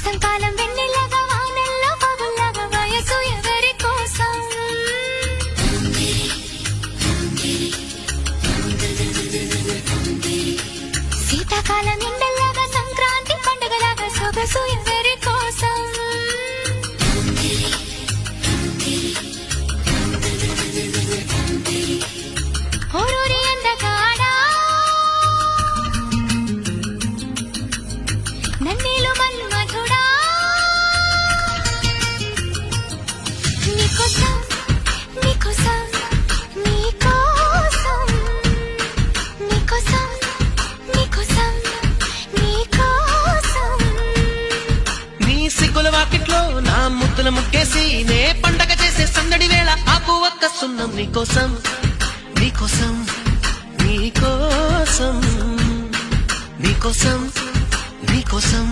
వసంతకాలం వెన్నెలగా వానల్లో పగుల్లాగా వయసు ఎవరి కోసం శీతాకాలం ఎండల్లాగా సంక్రాంతి పండుగలాగా సొగసు ఎవరి కోసం ఓరూరి అందగాడా నన్నీలు మన్మధుడా నీకోసం నీకోసం నీకోసం నీకోసం నీకోసం నీకోసం నీ సిగ్గుల వాకిట్లో నా ముద్దుల ముగ్గేసి నే పండగ చేసే సందడి వేళ ఆపు ఒక్క సున్నం నీకోసం నీకోసం నీకోసం నీకోసం నీకోసం